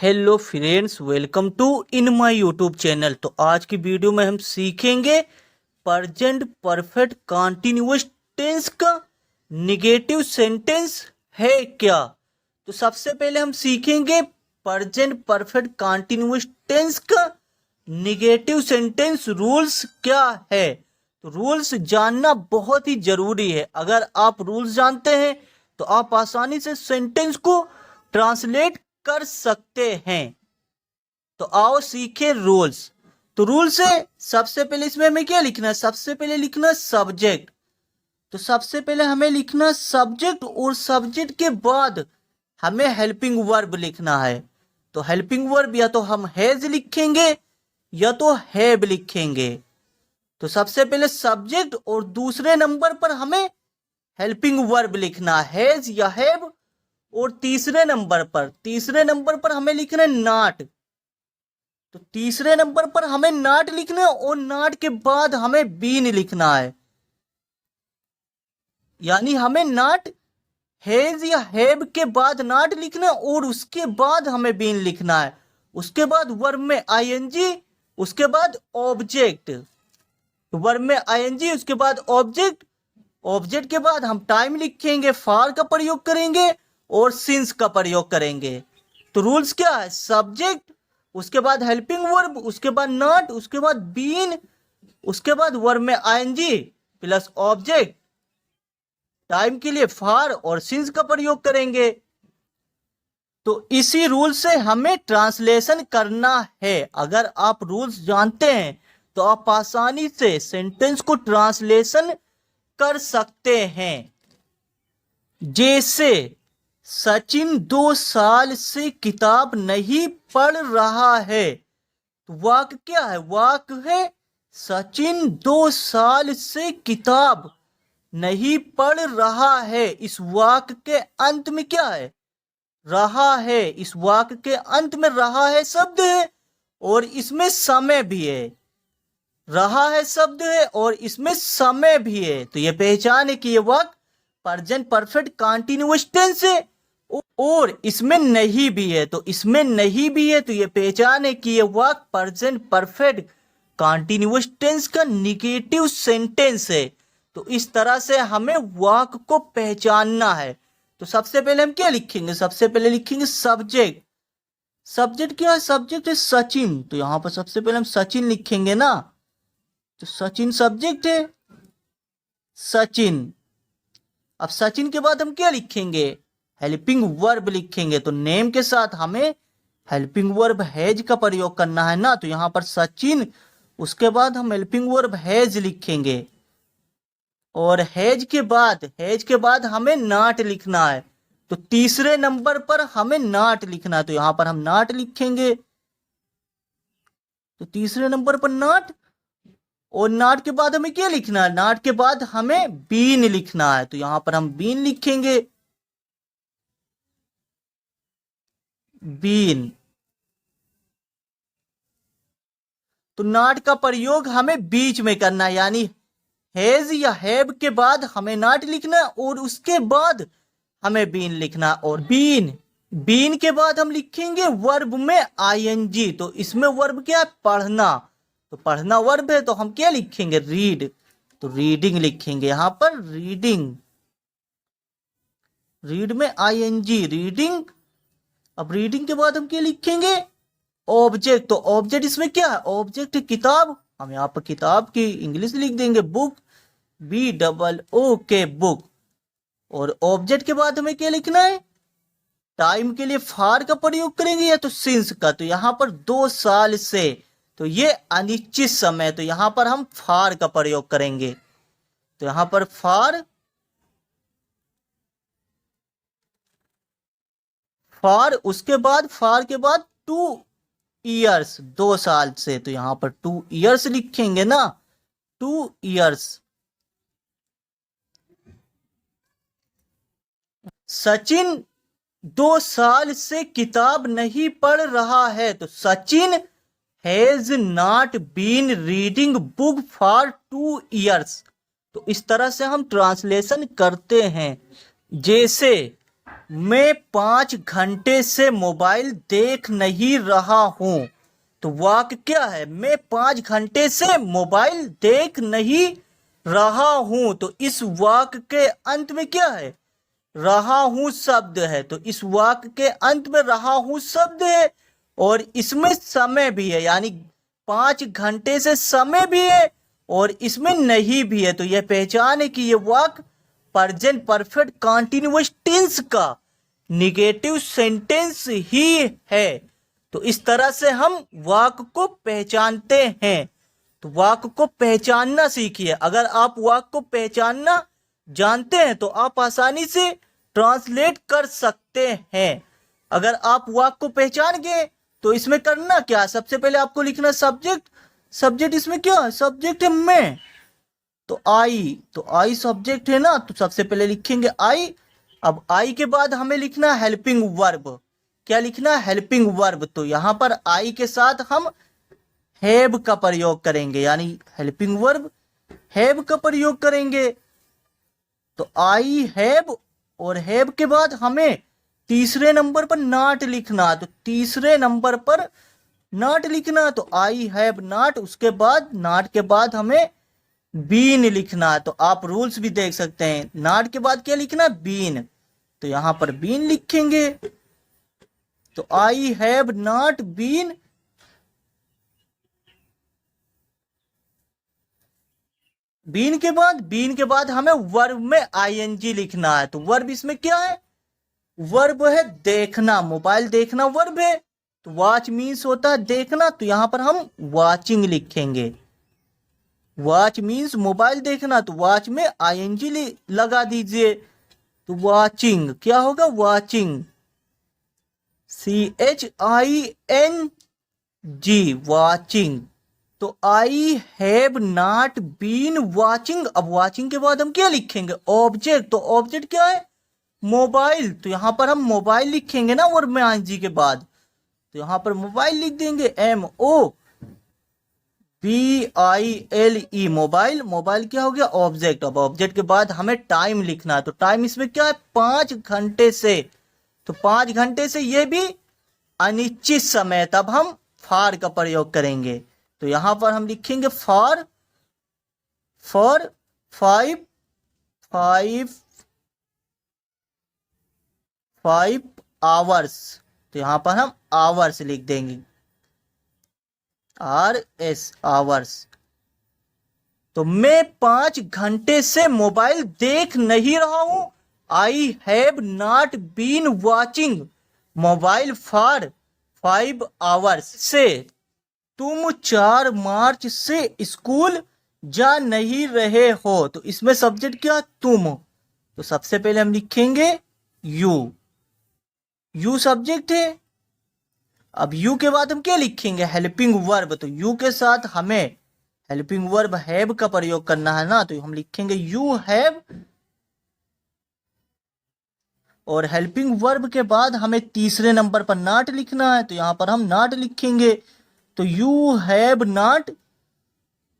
Hello friends, welcome to in my YouTube channel. तो आज की वीडियो में हम सीखेंगे प्रेजेंट परफेक्ट कंटीन्यूअस टेंस का नेगेटिव सेंटेंस है क्या। तो सबसे पहले हम सीखेंगे प्रेजेंट परफेक्ट कंटीन्यूअस टेंस का नेगेटिव सेंटेंस रूल्स क्या है। तो रूल्स जानना बहुत ही जरूरी है। अगर आप रूल्स जानते हैं तो आप आसानी से सेंटेंस को ट्रांसलेट कर सकते हैं। तो आओ सीखे रूल्स। तो रूल्स है, सबसे पहले इसमें हमें क्या लिखना है, सबसे पहले लिखना सब्जेक्ट। तो सबसे पहले हमें लिखना सब्जेक्ट और सब्जेक्ट के बाद हमें हेल्पिंग वर्ब लिखना है। तो हेल्पिंग वर्ब या तो हम हैज लिखेंगे या तो हैव लिखेंगे। तो सबसे पहले सब्जेक्ट और दूसरे नंबर पर हमें हेल्पिंग वर्ब लिखना हैज या हैव, और तीसरे नंबर पर हमें लिखना है नॉट। तो तीसरे नंबर पर हमें नॉट लिखना है और नॉट के बाद हमें बीन लिखना है। यानी हमें नॉट हैज या हैव के बाद नॉट लिखना है और उसके बाद हमें बीन लिखना है। उसके बाद वर्ब में आईएनजी, उसके बाद ऑब्जेक्ट। वर्ब में आईएनजी, उसके बाद ऑब्जेक्ट। ऑब्जेक्ट के बाद हम टाइम लिखेंगे, फॉर का प्रयोग करेंगे और सिंस का प्रयोग करेंगे। तो रूल्स क्या है, सब्जेक्ट, उसके बाद हेल्पिंग वर्ब, उसके बाद नॉट, उसके बाद बीन, उसके बाद वर्ब में आईएनजी प्लस ऑब्जेक्ट, टाइम के लिए फॉर और सिंस का प्रयोग करेंगे। तो इसी रूल से हमें ट्रांसलेशन करना है। अगर आप रूल्स जानते हैं तो आप आसानी से सेंटेंस को ट्रांसलेशन कर सकते हैं। जैसे सचिन 2 साल से किताब नहीं पढ़ रहा है। तो वाक्य क्या है, वाक्य है सचिन 2 साल से किताब नहीं पढ़ रहा है। इस वाक्य के अंत में क्या है, रहा है। इस वाक्य के अंत में रहा है शब्द है और इसमें समय भी है। रहा है शब्द है और इसमें समय भी है। तो यह पहचान है कि यह वाक्य प्रेजेंट परफेक्ट कंटीन्यूअस टेंस है और इसमें नहीं भी है। तो इसमें नहीं भी है तो यह पहचान है कि यह वाक्य प्रेजेंट परफेक्ट कंटीन्यूअस टेंस का नेगेटिव सेंटेंस है। तो इस तरह से हमें वाक्य को पहचानना है। तो सबसे पहले हम क्या लिखेंगे, सबसे पहले लिखेंगे सब्जेक्ट। सब्जेक्ट क्या है, सब्जेक्ट है सचिन। तो यहां पर सबसे पहले हम सचिन लिखेंगे ना। तो सचिन सब्जेक्ट है, सचिन। अब सचिन के बाद हम क्या लिखेंगे, हेल्पिंग वर्ब लिखेंगे। तो नेम के साथ हमें हेल्पिंग वर्ब हैज का प्रयोग करना है ना। तो यहां पर सचिन, उसके बाद हम हेल्पिंग वर्ब हैज लिखेंगे और हैज के बाद हमें नॉट लिखना है। तो तीसरे नंबर पर हमें नॉट लिखना है। तो यहां पर हम नॉट लिखेंगे। तो तीसरे नंबर पर नॉट, और नॉट के बाद हमें क्या लिखना है, नॉट के बाद हमें बीन लिखना है। तो यहां पर हम बीन लिखेंगे, बीन। तो नॉट का प्रयोग हमें बीच में करना है, यानी हैज या हैव के बाद हमें नॉट लिखना है और उसके बाद हमें बीन लिखना। और बीन के बाद हम लिखेंगे वर्ब में आईएनजी। तो इसमें वर्ब क्या है, पढ़ना। तो पढ़ना वर्ब है तो हम क्या लिखेंगे, रीड। तो रीडिंग लिखेंगे यहां पर, रीडिंग। रीड में आईएनजी, रीडिंग। अब रीडिंग के बाद हम क्या लिखेंगे, ऑब्जेक्ट। तो ऑब्जेक्ट इसमें क्या है, ऑब्जेक्ट किताब। हम यहाँ पर किताब की इंग्लिश लिख देंगे बुक, BOOK, बुक। और ऑब्जेक्ट के बाद हमें क्या लिखना है, टाइम के लिए फॉर का प्रयोग करेंगे या तो सिंस का। तो यहां पर 2 साल से, तो ये अनिश्चित समय। तो यहां पर हम फॉर का प्रयोग करेंगे। तो यहां पर फॉर, उसके बाद फॉर के बाद 2 ईयर्स, 2 साल से। तो यहां पर 2 ईयर्स लिखेंगे ना, 2 ईयर्स। सचिन 2 साल से किताब नहीं पढ़ रहा है। तो Sachin has not been reading book for 2 years. तो इस तरह से हम ट्रांसलेशन करते हैं। जैसे मैं 5 घंटे से मोबाइल देख नहीं रहा हूं। तो वाक्य क्या है? मैं 5 घंटे से मोबाइल देख नहीं रहा हूं। तो इस वाक्य के अंत में क्या है? रहा हूं शब्द है। तो इस वाक्य के अंत में रहा हूं शब्द है और इसमें समय भी है, यानी 5 घंटे से समय भी है और इसमें नहीं भी है। तो यह पहचान है कि यह वाक्य प्रेजेंट परफेक्ट कंटीन्यूअस टेंस का निगेटिव सेंटेंस ही है। तो इस तरह से हम वाक्य को पहचानते हैं। तो वाक्य को पहचानना सीखिए। अगर आप वाक्य को पहचानना जानते हैं तो आप आसानी से ट्रांसलेट कर सकते हैं। अगर आप वाक्य को पहचान गए तो इसमें करना क्या? सबसे पहले आपको लिखना सब्जेक्ट। सब्जेक्ट इसमें क्या है? सब्जेक्ट है मैं। तो आई सब्जेक्ट है ना, तो सबसे पहले लिखेंगे आई। अब आई के बाद हमें लिखना हेल्पिंग वर्ब। क्या लिखना? Helping verb. तो यहां पर आई के साथ हम हैव का प्रयोग करेंगे, यानी हेल्पिंग वर्ब हैव का प्रयोग करेंगे। तो आई हैव और हैव के बाद हमें तीसरे नंबर पर नॉट लिखना। तो तीसरे नंबर पर नॉट लिखना। तो आई हैव नॉट, उसके बाद नॉट के बाद हमें बीन लिखना। तो आप रूल्स भी देख सकते हैं, नॉट के बाद क्या लिखना? बीन। तो यहां पर बीन लिखेंगे। तो I have not been. Been के बाद हमें वर्ब में आईएनजी लिखना है। तो वर्ब इसमें क्या है? वर्ब है देखना। मोबाइल देखना वर्ब है। तो वॉच मीन्स होता है देखना। तो यहां पर हम वॉचिंग लिखेंगे। वॉच मीन्स मोबाइल देखना। तो वॉच में आईएनजी लगा दीजिए। तो वॉचिंग क्या होगा? Watching CHING watching. तो I have not been watching. अब वॉचिंग के बाद हम क्या लिखेंगे? ऑब्जेक्ट। तो ऑब्जेक्ट क्या है? मोबाइल। तो यहां पर हम मोबाइल लिखेंगे ना वर्ब में आईएनजी के बाद। तो यहां पर मोबाइल लिख देंगे MOBILE मोबाइल। मोबाइल क्या हो गया? ऑब्जेक्ट। अब ऑब्जेक्ट के बाद हमें टाइम लिखना है। तो टाइम इसमें क्या है? 5 घंटे से। तो 5 घंटे से यह भी अनिश्चित समय, तब हम फॉर का प्रयोग करेंगे। तो यहां पर हम लिखेंगे फॉर 5 आवर्स। तो यहां पर हम आवर्स लिख देंगे, RS आवर्स। तो मैं 5 घंटे से मोबाइल देख नहीं रहा हूं। I have not been watching mobile for 5 hours. से तुम 4 मार्च से स्कूल जा नहीं रहे हो। तो इसमें सब्जेक्ट क्या? तुम। तो सबसे पहले हम लिखेंगे यू सब्जेक्ट है। अब यू के बाद हम क्या लिखेंगे? Helping verb. तो यू के साथ हमें हेल्पिंग वर्ब हैव का प्रयोग करना है ना। तो हम लिखेंगे यू हैव। और हेल्पिंग वर्ब के बाद हमें तीसरे नंबर पर नॉट लिखना है। तो यहां पर हम नॉट लिखेंगे। तो यू हैव नॉट।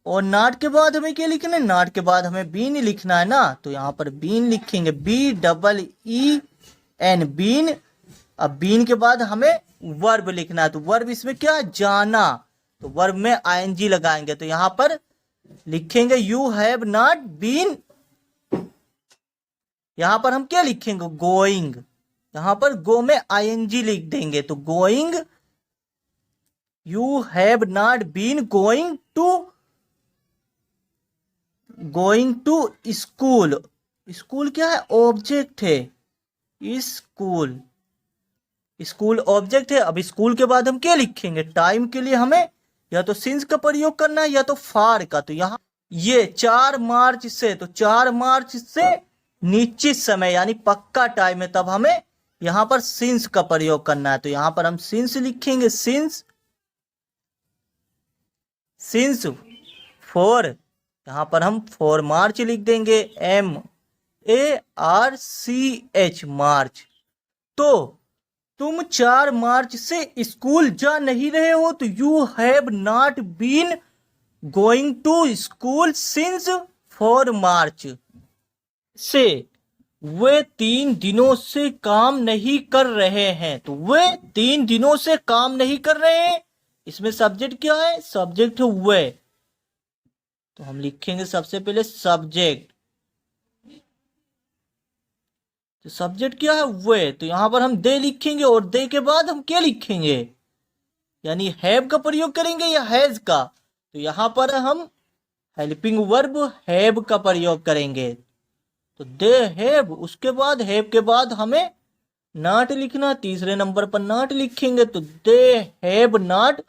और नॉट के बाद हमें क्या लिखना है? नॉट के बाद हमें बीन लिखना है ना। तो यहां पर बीन लिखेंगे, BEEN बीन। अब बीन के बाद हमें वर्ब लिखना है। तो वर्ब इसमें क्या? जाना। तो वर्ब में आईएनजी लगाएंगे। तो यहां पर लिखेंगे यू हैव नॉट बीन। यहां पर हम क्या लिखेंगे? गोइंग। यहां पर गो में आईएनजी लिख देंगे। तो going, you have not been going to school. School क्या है? ऑब्जेक्ट है। स्कूल ऑब्जेक्ट है। अब स्कूल के बाद हम क्या लिखेंगे? टाइम के लिए हमें या तो सिंस का प्रयोग करना है या तो फॉर का। तो यहां ये 4 मार्च से, तो 4 मार्च से निश्चित समय यानी पक्का टाइम है, तब हमें यहां पर सिंस का प्रयोग करना है। तो यहां पर हम सिंस लिखेंगे। सिंस 4। यहां पर हम 4 मार्च लिख देंगे, MARCH मार्च। तो तुम 4 मार्च से स्कूल जा नहीं रहे हो। तो you have not been going to school since 4 March. से वे 3 दिनों से काम नहीं कर रहे हैं। तो वे 3 दिनों से काम नहीं कर रहे हैं, इसमें सब्जेक्ट क्या है? सब्जेक्ट है वे। तो हम लिखेंगे सबसे पहले सब्जेक्ट। तो सब्जेक्ट क्या है? वे। तो यहां पर हम दे लिखेंगे और दे के बाद हम क्या लिखेंगे? यानी हैव का प्रयोग करेंगे या हैज का? तो यहां पर हम हेल्पिंग वर्ब हैव का प्रयोग करेंगे। तो दे हैव, उसके बाद हैव के बाद हमें नॉट लिखना, तीसरे नंबर पर नॉट लिखेंगे। तो दे हैव नॉट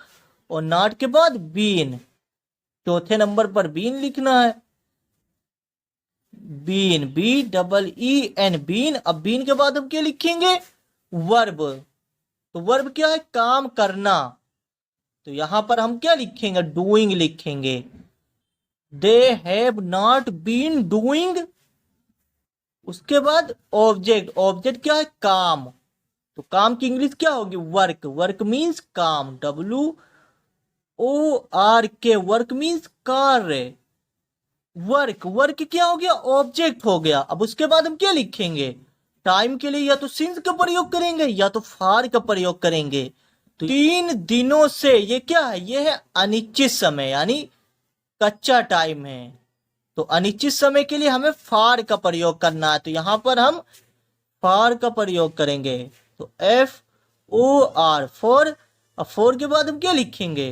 और नॉट के बाद बीन, चौथे नंबर पर बीन लिखना है। Been, BEEN, been. अब बीन के बाद हम क्या लिखेंगे? वर्ब। तो वर्ब क्या है? काम करना। तो यहां पर हम क्या लिखेंगे? डूइंग लिखेंगे। They have not been doing, उसके बाद ऑब्जेक्ट। ऑब्जेक्ट क्या है? काम। तो काम की इंग्लिश क्या होगी? वर्क। वर्क मीन्स काम, WORK। वर्क मीन्स कार्य। वर्क, वर्क क्या हो गया? ऑब्जेक्ट हो गया। अब उसके बाद हम क्या लिखेंगे? टाइम के लिए या तो सिंस का प्रयोग करेंगे या तो फार का प्रयोग करेंगे। तो 3 दिनों से, ये क्या है? ये है अनिश्चित समय, यानी कच्चा टाइम है। तो अनिश्चित समय के लिए हमें फार का प्रयोग करना है। तो यहां पर हम फार का प्रयोग करेंगे। तो FOR, फोर। अब फोर के बाद हम क्या लिखेंगे?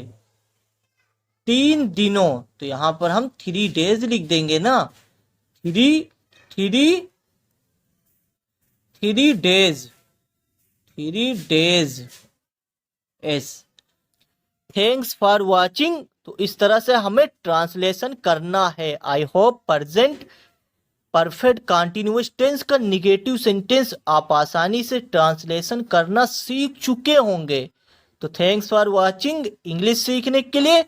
3 दिनों। तो यहां पर हम 3 डेज लिख देंगे ना। 3 days, 3 days. S. Thanks for watching. तो इस तरह से हमें ट्रांसलेशन करना है। I hope present perfect continuous tense का निगेटिव सेंटेंस आप आसानी से ट्रांसलेशन करना सीख चुके होंगे। तो थैंक्स फॉर वॉचिंग। इंग्लिश सीखने के लिए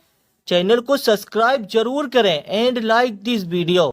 चैनल को सब्सक्राइब जरूर करें एंड लाइक दिस वीडियो।